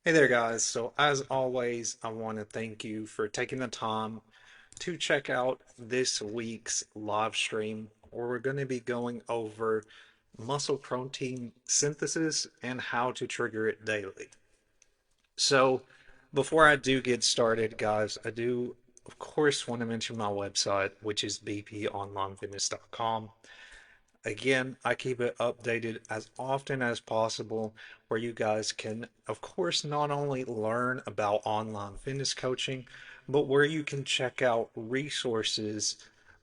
Hey there, guys. So, as always, I want to thank you for taking the time to check out this week's live stream where we're going to be going over muscle protein synthesis and how to trigger it daily. So, before I do get started, guys, I do, of course, want to mention my website, which is bponlinefitness.com. Again, I keep it updated as often as possible where you guys can, of course, not only learn about online fitness coaching, but where you can check out resources,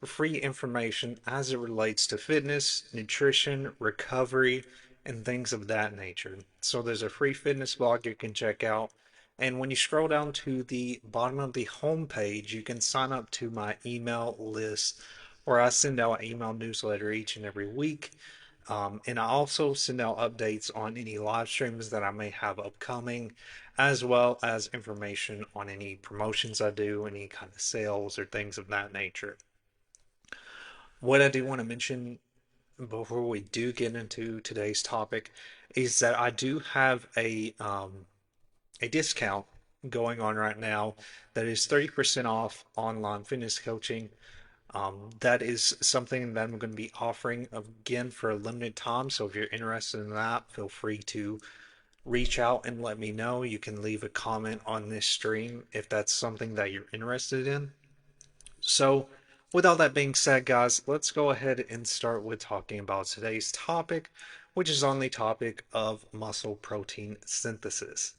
free information as it relates to fitness, nutrition, recovery, and things of that nature. So there's a free fitness blog you can check out. And when you scroll down to the bottom of the home page, you can sign up to my email list where I send out an email newsletter each and every week. And I also send out updates on any live streams that I may have upcoming, as well as information on any promotions I do, any kind of sales or things of that nature. What I do want to mention before we do get into today's topic is that I do have a discount going on right now that is 30% off online fitness coaching. That is something that I'm going to be offering again for a limited time. So if you're interested in that, feel free to reach out and let me know. You can leave a comment on this stream if that's something that you're interested in. So, with all that being said, guys, let's go ahead and start with talking about today's topic, which is on the topic of muscle protein synthesis.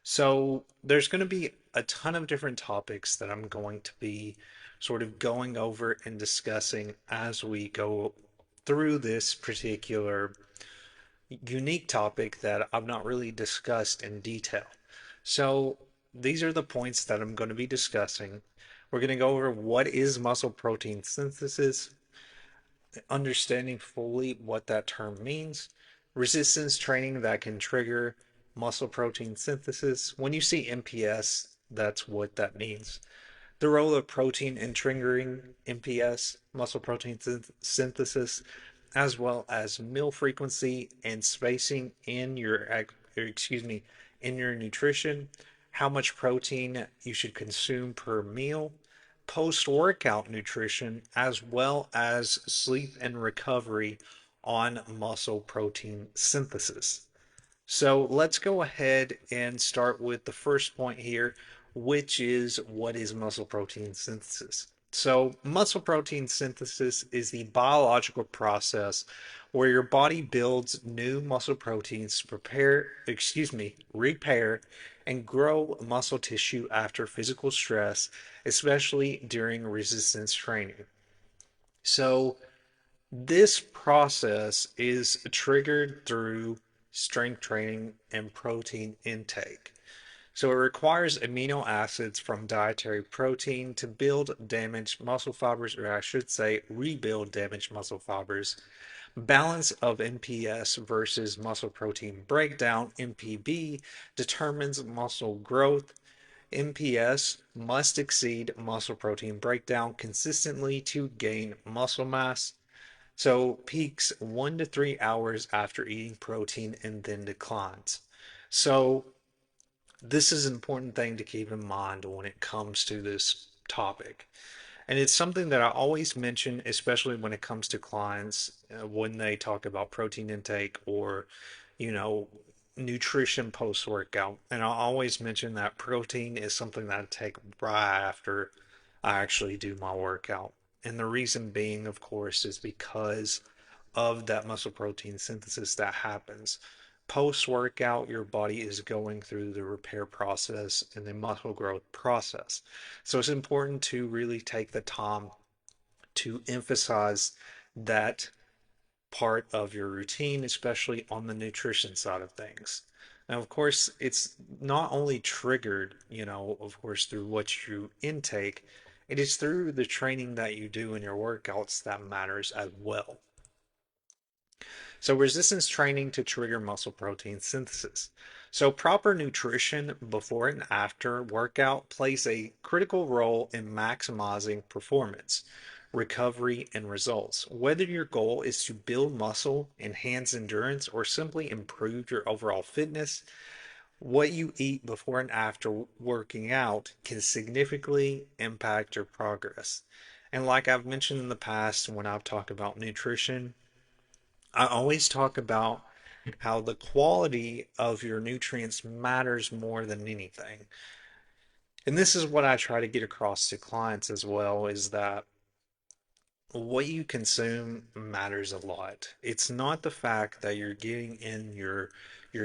So there's going to be a ton of different topics that I'm going to be sort of going over and discussing as we go through this particular unique topic that I've not really discussed in detail. So these are the points that I'm going to be discussing. We're going to go over what is muscle protein synthesis, understanding fully what that term means, resistance training that can trigger muscle protein synthesis. When you see MPS, that's what that means. The role of protein in triggering MPS, muscle protein synthesis, as well as meal frequency and spacing in in your nutrition, how much protein you should consume per meal, post-workout nutrition, as well as sleep and recovery on muscle protein synthesis. So let's go ahead and start with the first point here, which is what is muscle protein synthesis? So, muscle protein synthesis is the biological process where your body builds new muscle proteins to repair and grow muscle tissue after physical stress, especially during resistance training. So, this process is triggered through strength training and protein intake. So it requires amino acids from dietary protein to build damaged muscle fibers, or I should say, rebuild damaged muscle fibers. Balance of MPS versus muscle protein breakdown, MPB, determines muscle growth. MPS must exceed muscle protein breakdown consistently to gain muscle mass. So peaks 1 to 3 hours after eating protein and then declines. So this is an important thing to keep in mind when it comes to this topic. And it's something that I always mention, especially when it comes to clients when they talk about protein intake or, you know, nutrition post workout. And I always mention that protein is something that I take right after I actually do my workout. And the reason being, of course, is because of that muscle protein synthesis that happens. Post workout, your body is going through the repair process and the muscle growth process. So it's important to really take the time to emphasize that part of your routine, especially on the nutrition side of things. Now, of course, it's not only triggered, of course, through what you intake, it is through the training that you do in your workouts that matters as well. So, resistance training to trigger muscle protein synthesis. So, proper nutrition before and after workout plays a critical role in maximizing performance, recovery, and results. Whether your goal is to build muscle, enhance endurance, or simply improve your overall fitness, What you eat before and after working out can significantly impact your progress. And like I've mentioned in the past when I've talked about nutrition, I always talk about how the quality of your nutrients matters more than anything. And this is what I try to get across to clients as well is that what you consume matters a lot. It's not the fact that you're getting in your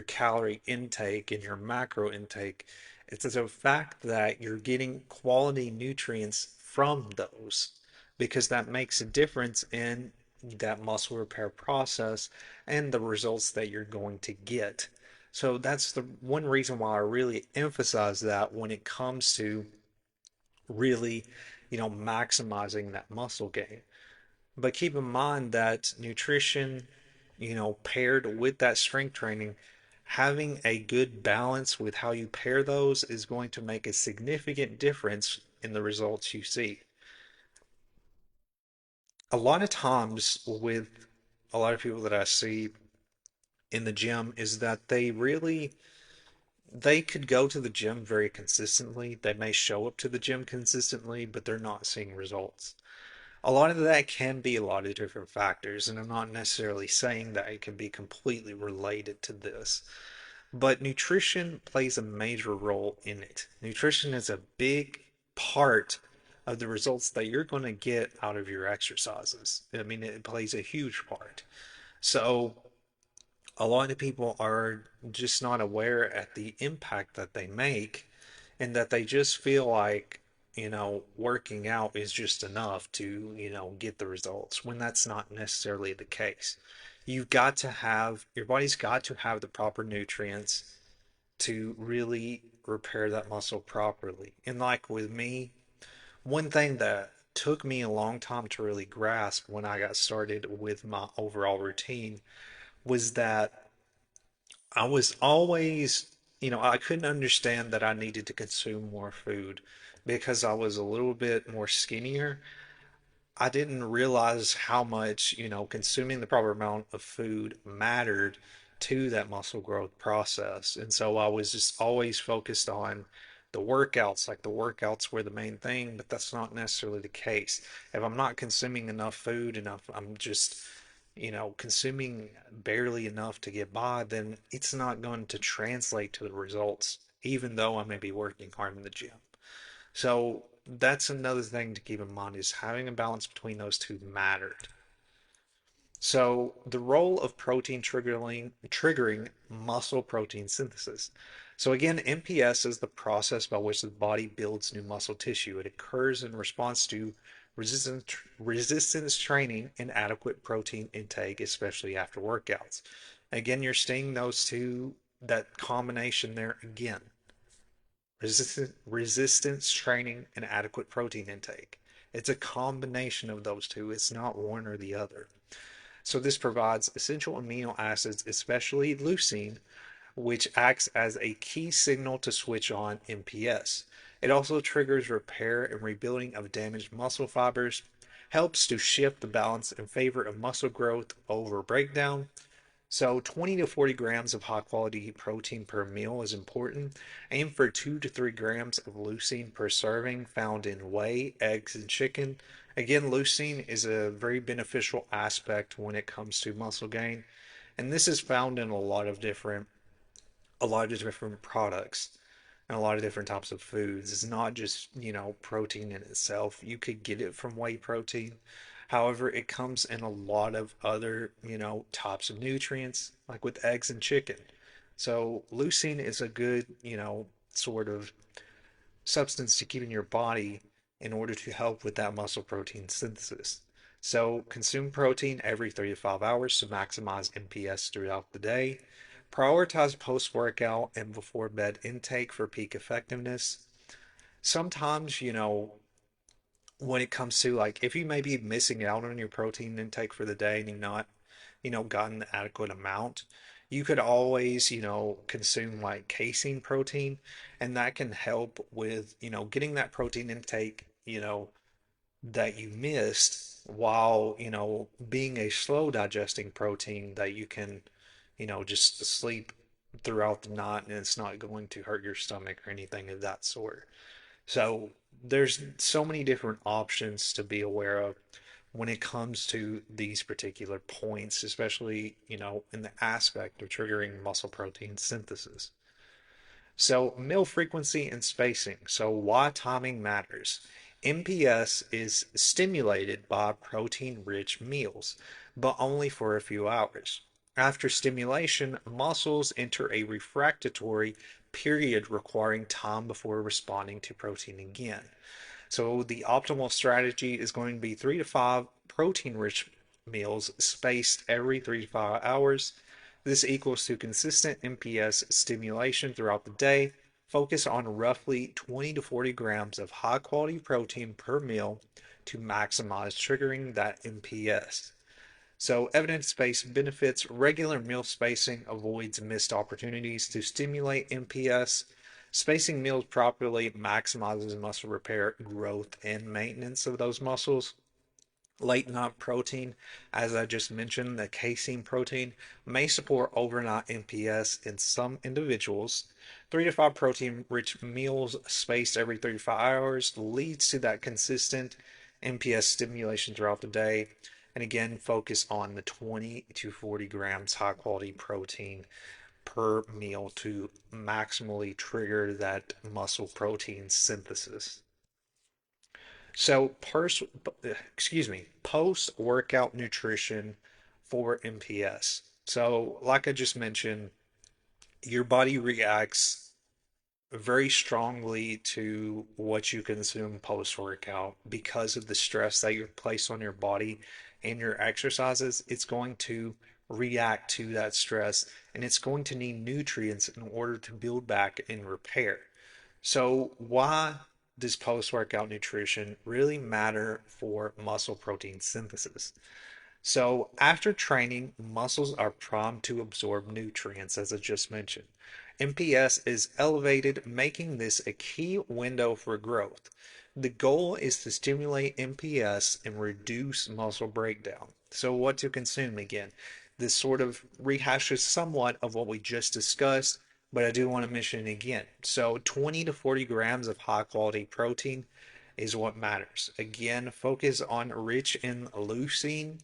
calorie intake and your macro intake. It's the fact that you're getting quality nutrients from those because that makes a difference in that muscle repair process and the results that you're going to get. So that's the one reason why I really emphasize that when it comes to really, maximizing that muscle gain. But keep in mind that nutrition, paired with that strength training, having a good balance with how you pair those is going to make a significant difference in the results you see. A lot of times with a lot of people that I see in the gym is that they could go to the gym very consistently. They may show up to the gym consistently, but they're not seeing results. A lot of that can be a lot of different factors, and I'm not necessarily saying that it can be completely related to this, but nutrition plays a major role in it. Nutrition is a big part of the results that you're going to get out of your exercises. I mean, it plays a huge part. So, a lot of people are just not aware at the impact that they make and that they just feel like working out is just enough to get the results when that's not necessarily the case. You've got to have your body's got to have the proper nutrients to really repair that muscle properly. And like with me, one thing that took me a long time to really grasp when I got started with my overall routine was that I was always, I couldn't understand that I needed to consume more food because I was a little bit more skinnier. I didn't realize how much, consuming the proper amount of food mattered to that muscle growth process. And so I was just always focused on the workouts, like the workouts were the main thing, but that's not necessarily the case. If I'm not consuming enough food and if I'm just, consuming barely enough to get by, then it's not going to translate to the results, even though I may be working hard in the gym. So that's another thing to keep in mind is having a balance between those two mattered. So the role of protein triggering muscle protein synthesis. So again, MPS is the process by which the body builds new muscle tissue. It occurs in response to resistance training and adequate protein intake, especially after workouts. Again, you're seeing those two, that combination there again. Resistance training and adequate protein intake. It's a combination of those two. It's not one or the other. So this provides essential amino acids, especially leucine, which acts as a key signal to switch on MPS. It also triggers repair and rebuilding of damaged muscle fibers, helps to shift the balance in favor of muscle growth over breakdown, so 20 to 40 grams of high quality protein per meal is important. Aim for 2 to 3 grams of leucine per serving found in whey, eggs, and chicken. Again, leucine is a very beneficial aspect when it comes to muscle gain, and this is found in a lot of different products and a lot of different types of foods. It's not just, protein in itself. You could get it from whey protein. However, it comes in a lot of other, types of nutrients, like with eggs and chicken. So leucine is a good, sort of substance to keep in your body in order to help with that muscle protein synthesis. So consume protein every 3 to 5 hours to maximize MPS throughout the day. Prioritize post workout and before bed intake for peak effectiveness. Sometimes, when it comes to like if you may be missing out on your protein intake for the day and you've not, gotten the adequate amount, you could always, consume like casein protein, and that can help with, getting that protein intake, that you missed while, being a slow digesting protein that you can, just sleep throughout the night and it's not going to hurt your stomach or anything of that sort. So there's so many different options to be aware of when it comes to these particular points, especially, in the aspect of triggering muscle protein synthesis. So, meal frequency and spacing. So, why timing matters. MPS is stimulated by protein rich meals, but only for a few hours. After stimulation, muscles enter a refractory period requiring time before responding to protein again. So the optimal strategy is going to be 3 to 5 protein rich meals spaced every 3 to 5 hours. This equals to consistent MPS stimulation throughout the day. Focus on roughly 20 to 40 grams of high quality protein per meal to maximize triggering that MPS. So, evidence based benefits regular meal spacing avoids missed opportunities to stimulate MPS. Spacing meals properly maximizes muscle repair, growth, and maintenance of those muscles. Late night protein, as I just mentioned, the casein protein may support overnight MPS in some individuals. 3 to 5 protein rich meals spaced every 35 hours leads to that consistent MPS stimulation throughout the day. And again, focus on the 20 to 40 grams high quality protein per meal to maximally trigger that muscle protein synthesis. So, post workout nutrition for MPS. So, like I just mentioned, your body reacts very strongly to what you consume post workout because of the stress that you place on your body and your exercises. It's going to react to that stress and it's going to need nutrients in order to build back and repair. So, why does post workout nutrition really matter for muscle protein synthesis? So, after training, muscles are primed to absorb nutrients, as I just mentioned. MPS is elevated, making this a key window for growth. The goal is to stimulate MPS and reduce muscle breakdown. So, what to consume again? This sort of rehashes somewhat of what we just discussed, but I do want to mention it again. So, 20 to 40 grams of high quality protein is what matters. Again, focus on rich in leucine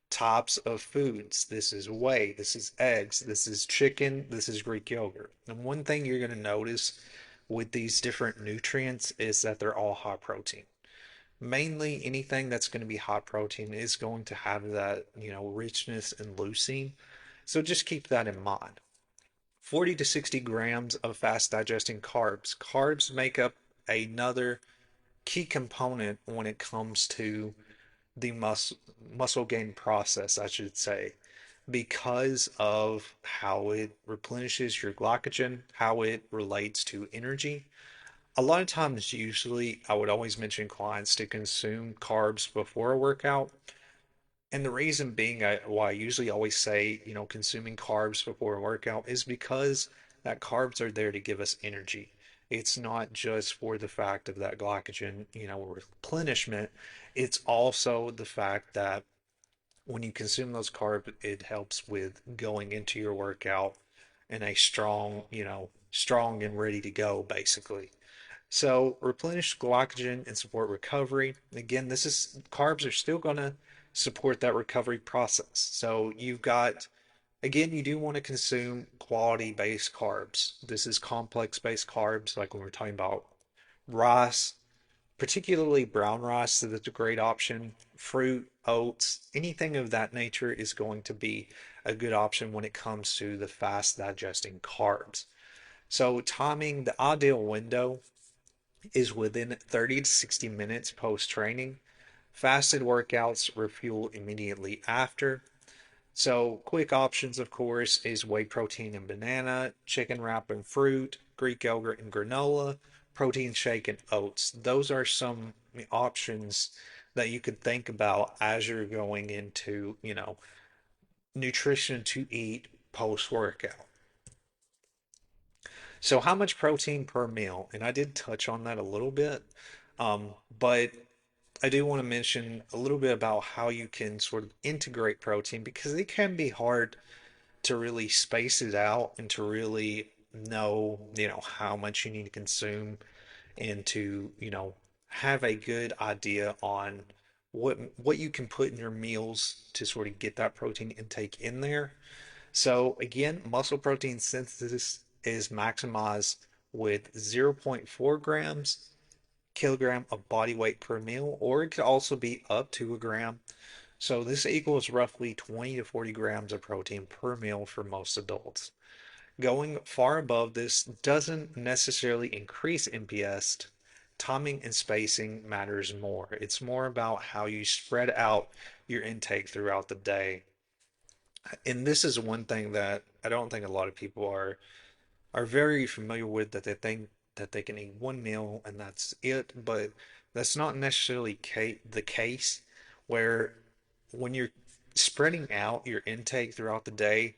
types of foods. This is whey, this is eggs, this is chicken, this is Greek yogurt. And one thing you're going to notice with these different nutrients is that they're all high protein. Mainly anything that's going to be high protein is going to have that, richness in leucine. So just keep that in mind. 40 to 60 grams of fast digesting carbs. Carbs make up another key component when it comes to the muscle gain process, I should say, because of how it replenishes your glycogen, how it relates to energy. A lot of times, usually, I would always mention clients to consume carbs before a workout. And the reason being why I usually always say, consuming carbs before a workout is because that carbs are there to give us energy. It's not just for the fact of that glycogen, replenishment. It's also the fact that when you consume those carbs, it helps with going into your workout in a strong and ready to go, basically. So replenish glycogen and support recovery. Again, this is carbs are still going to support that recovery process. So you've got, again, you do want to consume quality based carbs. This is complex based carbs, like when we're talking about rice, particularly brown rice, so that's a great option. Fruit, oats, anything of that nature is going to be a good option when it comes to the fast digesting carbs. So timing, the ideal window is within 30 to 60 minutes post training. Fasted workouts refuel immediately after. So, quick options, of course, is whey protein and banana, chicken wrap and fruit, Greek yogurt and granola, protein shake and oats. Those are some options that you could think about as you're going into, nutrition to eat post workout. So, how much protein per meal? And I did touch on that a little bit, but I do want to mention a little bit about how you can sort of integrate protein because it can be hard to really space it out and to really know, how much you need to consume and to, have a good idea on what you can put in your meals to sort of get that protein intake in there. So again, muscle protein synthesis is maximized with zero point 0.4 grams kilogram of body weight per meal, or it could also be up to a gram. So this equals roughly 20 to 40 grams of protein per meal for most adults. Going far above this doesn't necessarily increase MPS. Timing and spacing matters more. It's more about how you spread out your intake throughout the day. And this is one thing that I don't think a lot of people are very familiar with, that they think that they can eat one meal and that's it, but that's not necessarily the case, where when you're spreading out your intake throughout the day,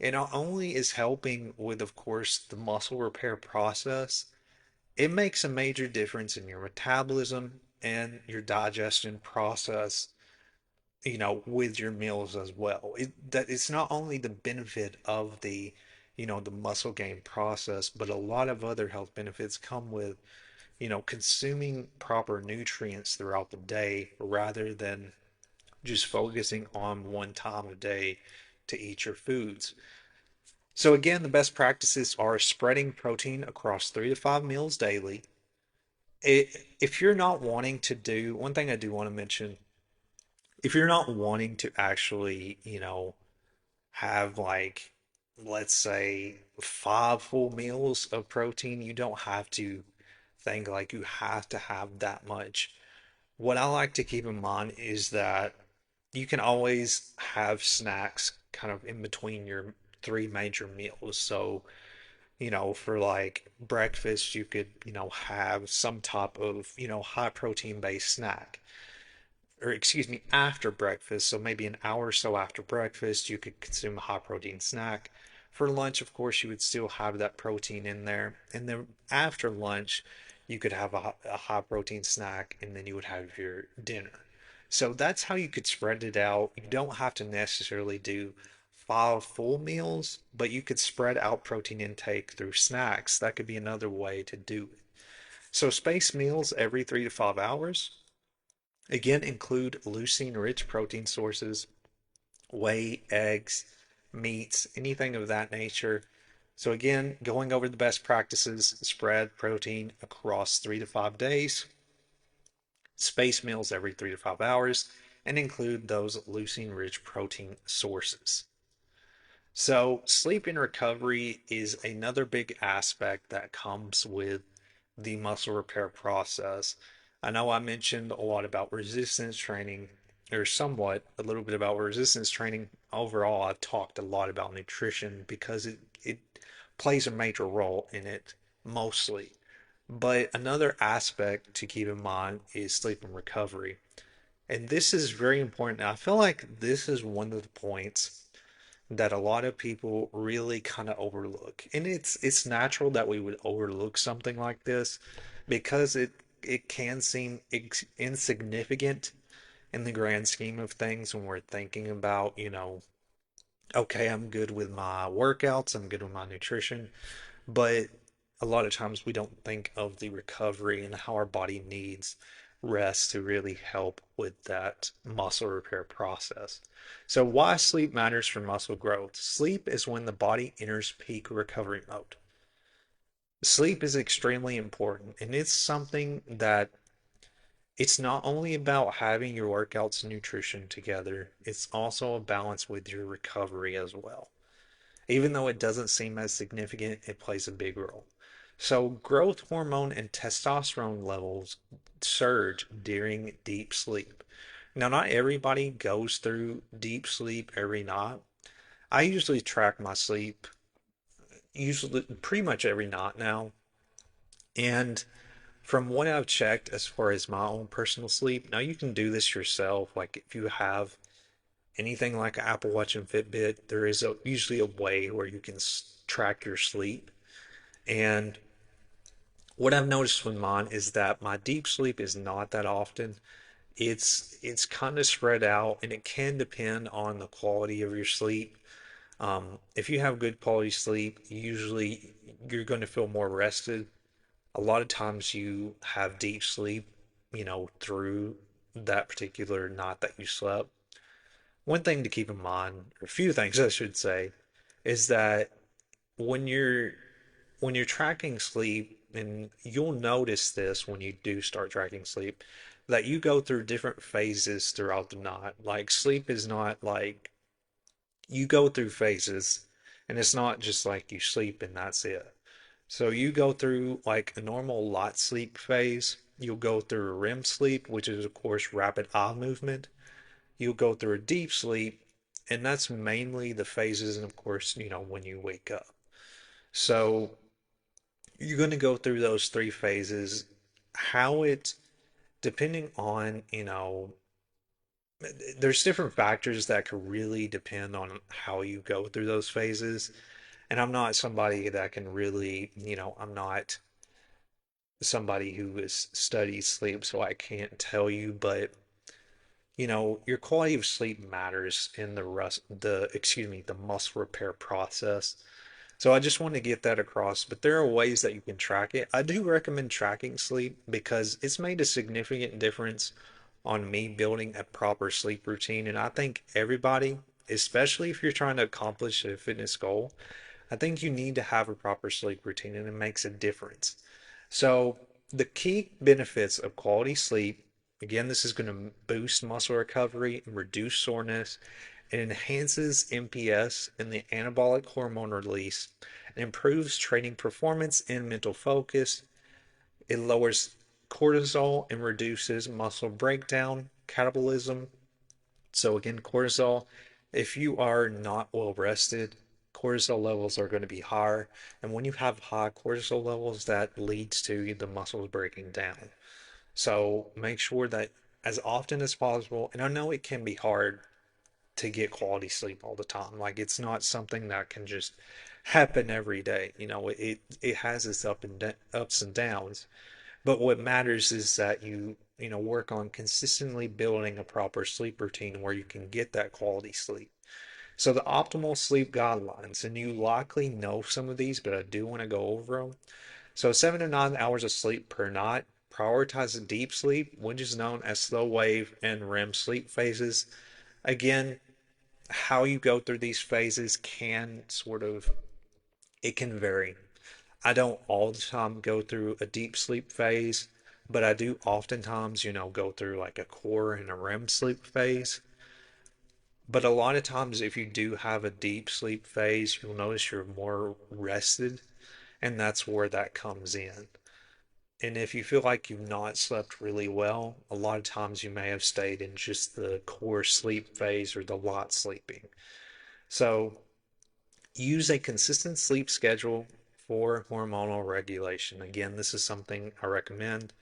it not only is helping with, of course, the muscle repair process, it makes a major difference in your metabolism and your digestion process, with your meals as well. That it's not only the benefit of the muscle gain process, but a lot of other health benefits come with, consuming proper nutrients throughout the day rather than just focusing on one time of day to eat your foods. So again, the best practices are spreading protein across 3 to 5 meals daily. If you're not wanting to do, one thing I do want to mention, if you're not wanting to actually, have like, let's say 5 full meals of protein, you don't have to think like you have to have that much. What I like to keep in mind is that you can always have snacks kind of in between your three major meals. So, for like breakfast, you could, have some type of, high protein based snack, or excuse me, after breakfast. So maybe an hour or so after breakfast, you could consume a high protein snack. For lunch, of course, you would still have that protein in there. And then after lunch, you could have a high protein snack, and then you would have your dinner. So that's how you could spread it out. You don't have to necessarily do 5 full meals, but you could spread out protein intake through snacks. That could be another way to do it. So space meals every 3 to 5 hours. Again, include leucine-rich protein sources, whey, eggs, meats, anything of that nature. So again, going over the best practices, spread protein across 3 to 5 days, space meals every 3 to 5 hours, and include those leucine-rich protein sources. So, sleep and recovery is another big aspect that comes with the muscle repair process. I know I mentioned a lot about resistance training, or somewhat a little bit about resistance training. Overall, I've talked a lot about nutrition because it plays a major role in it mostly. But another aspect to keep in mind is sleep and recovery. And this is very important. I feel like this is one of the points that a lot of people really kind of overlook. And it's natural that we would overlook something like this because it can seem insignificant in the grand scheme of things when we're thinking about, okay, I'm good with my workouts, I'm good with my nutrition, but a lot of times we don't think of the recovery and how our body needs rest to really help with that muscle repair process. So, why sleep matters for muscle growth? Sleep is when the body enters peak recovery mode. Sleep is extremely important, and it's something that it's not only about having your workouts and nutrition together, it's also a balance with your recovery as well. Even though it doesn't seem as significant, it plays a big role. So, growth hormone and testosterone levels surge during deep sleep. Now, not everybody goes through deep sleep every night. I usually track my sleep, usually pretty much every night now. And from what I've checked as far as my own personal sleep, now you can do this yourself. Like if you have anything like Apple Watch and Fitbit, there is usually a way where you can track your sleep. And what I've noticed with mine is that my deep sleep is not that often. It's kind of spread out, and it can depend on the quality of your sleep. If you have good quality sleep, usually you're going to feel more rested. A lot of times you have deep sleep, through that particular night that you slept. One thing to keep in mind, or a few things I should say, is that when you're when you're tracking sleep, and you'll notice this when you do start tracking sleep, that you go through different phases throughout the night. Like sleep is not like you go through phases, and it's not just like you sleep and that's it. So you go through like a normal light sleep phase. You'll go through a REM sleep, which is of course rapid eye movement. You'll go through a deep sleep, and that's mainly the phases, and of course, when you wake up. So you're going to go through those three phases. How it, depending on, there's different factors that could really depend on how you go through those phases. And I'm not somebody that can really, I'm not somebody who has studied sleep, so I can't tell you, but your quality of sleep matters in the muscle repair process. So I just want to get that across, but there are ways that you can track it. I do recommend tracking sleep because it's made a significant difference on me building a proper sleep routine. And I think everybody, especially if you're trying to accomplish a fitness goal, I think you need to have a proper sleep routine and it makes a difference. So, the key benefits of quality sleep, again, this is going to boost muscle recovery and reduce soreness. It enhances MPS and the anabolic hormone release. It improves training performance and mental focus. It lowers cortisol and reduces muscle breakdown, catabolism. So again, cortisol, if you are not well rested, cortisol levels are going to be higher. And when you have high cortisol levels, that leads to the muscles breaking down. So make sure that as often as possible, and I know it can be hard to get quality sleep all the time. Like it's not something that can just happen every day. It has its ups and downs. But what matters is that you work on consistently building a proper sleep routine where you can get that quality sleep. So the optimal sleep guidelines, and you likely know some of these, but I do want to go over them. So 7 to 9 hours of sleep per night. Prioritize deep sleep, which is known as slow wave and REM sleep phases. Again, how you go through these phases can it can vary. I don't all the time go through a deep sleep phase, but I do oftentimes, go through like a core and a REM sleep phase. But a lot of times, if you do have a deep sleep phase, you'll notice you're more rested, and that's where that comes in. And if you feel like you've not slept really well, a lot of times you may have stayed in just the core sleep phase or the light sleeping. So, use a consistent sleep schedule for hormonal regulation. Again, this is something I recommend.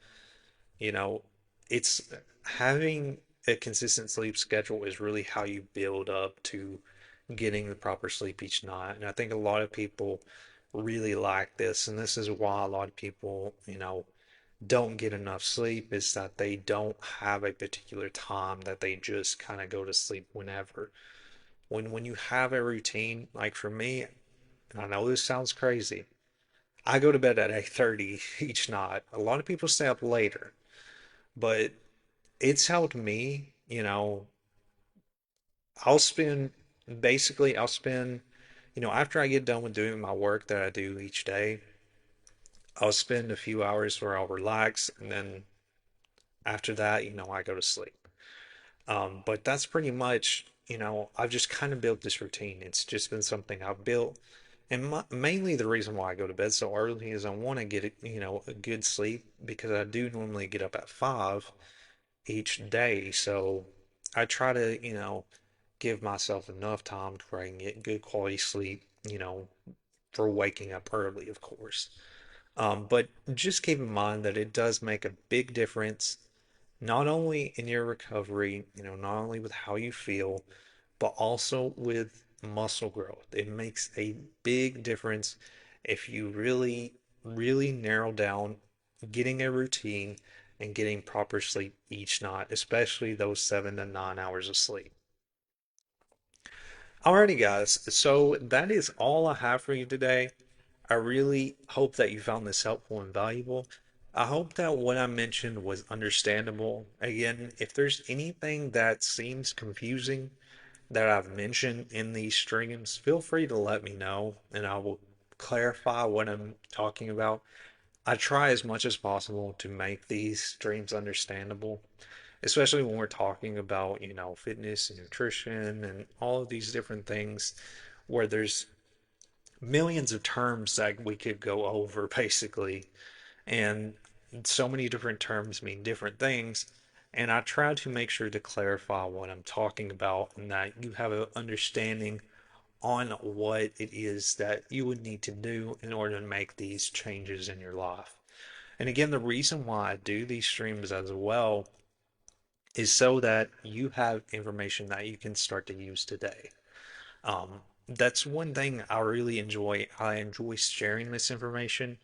You know, it's having a consistent sleep schedule is really how you build up to getting the proper sleep each night. And I think a lot of people really like this. And this is why a lot of people, don't get enough sleep is that they don't have a particular time that they just kind of go to sleep whenever. When you have a routine, like for me, and I know this sounds crazy, I go to bed at 8:30 each night. A lot of people stay up later, but it's helped me, I'll spend I'll spend, after I get done with doing my work that I do each day, I'll spend a few hours where I'll relax, and then after that, I go to sleep. But that's pretty much, I've just kind of built this routine. It's just been something I've built. And mainly the reason why I go to bed so early is I want to get, a good sleep because I do normally get up at 5 each day. So I try to, give myself enough time to where I can get good quality sleep, for waking up early, of course. But just keep in mind that it does make a big difference not only in your recovery, not only with how you feel, but also with muscle growth. It makes a big difference if you really, really narrow down getting a routine and getting proper sleep each night, especially those 7 to 9 hours of sleep. Alrighty, guys. So that is all I have for you today. I really hope that you found this helpful and valuable. I hope that what I mentioned was understandable. Again, if there's anything that seems confusing that I've mentioned in these streams, feel free to let me know and I will clarify what I'm talking about. I try as much as possible to make these streams understandable, especially when we're talking about, fitness and nutrition and all of these different things where there's millions of terms that we could go over basically, and so many different terms mean different things. And I try to make sure to clarify what I'm talking about and that you have an understanding on what it is that you would need to do in order to make these changes in your life. And again, the reason why I do these streams as well is so that you have information that you can start to use today. That's one thing I really enjoy. I enjoy sharing this information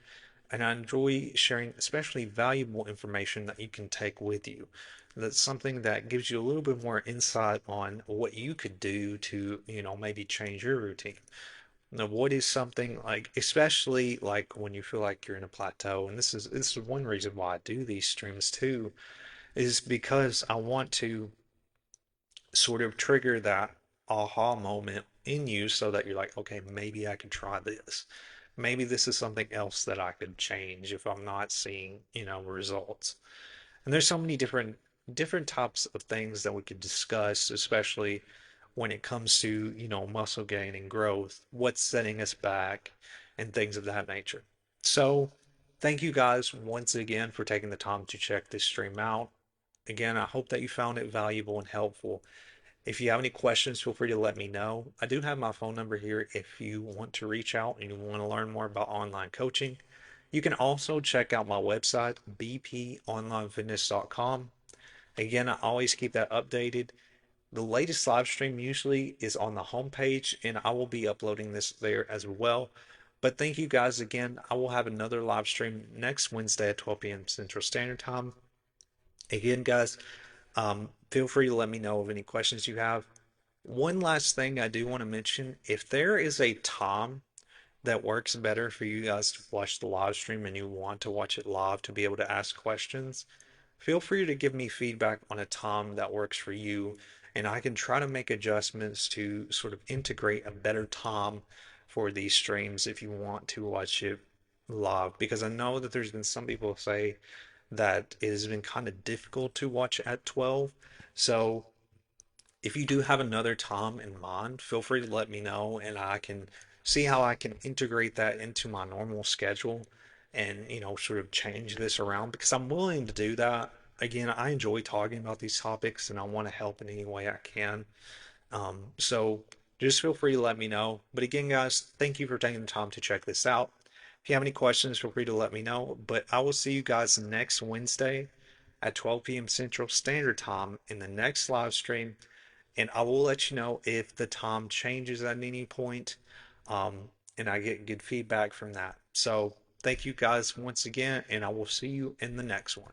and I enjoy sharing especially valuable information that you can take with you. That's something that gives you a little bit more insight on what you could do to, maybe change your routine. Now, what is something like, especially like when you feel like you're in a plateau, and this is one reason why I do these streams too, is because I want to sort of trigger that aha moment in you so that you're like, okay, maybe I could try this. Maybe this is something else that I could change if I'm not seeing, results. And there's so many different types of things that we could discuss, especially when it comes to, muscle gain and growth, what's setting us back and things of that nature. So, thank you guys once again for taking the time to check this stream out. Again, I hope that you found it valuable and helpful. If you have any questions, feel free to let me know. I do have my phone number here if you want to reach out and you want to learn more about online coaching. You can also check out my website, bponlinefitness.com. Again, I always keep that updated. The latest live stream usually is on the homepage, and I will be uploading this there as well. But thank you guys again. I will have another live stream next Wednesday at 12 p.m. Central Standard Time. Again, guys, feel free to let me know of any questions you have. One last thing I do want to mention, if there is a time that works better for you guys to watch the live stream and you want to watch it live to be able to ask questions, feel free to give me feedback on a time that works for you, and I can try to make adjustments to sort of integrate a better time for these streams if you want to watch it live. Because I know that there's been some people say that it has been kind of difficult to watch at 12. So if you do have another time in mind, feel free to let me know and I can see how I can integrate that into my normal schedule and, sort of change this around because I'm willing to do that. Again, I enjoy talking about these topics and I want to help in any way I can. So just feel free to let me know. But again, guys, thank you for taking the time to check this out. If you have any questions, feel free to let me know. But I will see you guys next Wednesday at 12 p.m. Central Standard Time in the next live stream. And I will let you know if the time changes at any point, and I get good feedback from that. So thank you guys once again, and I will see you in the next one.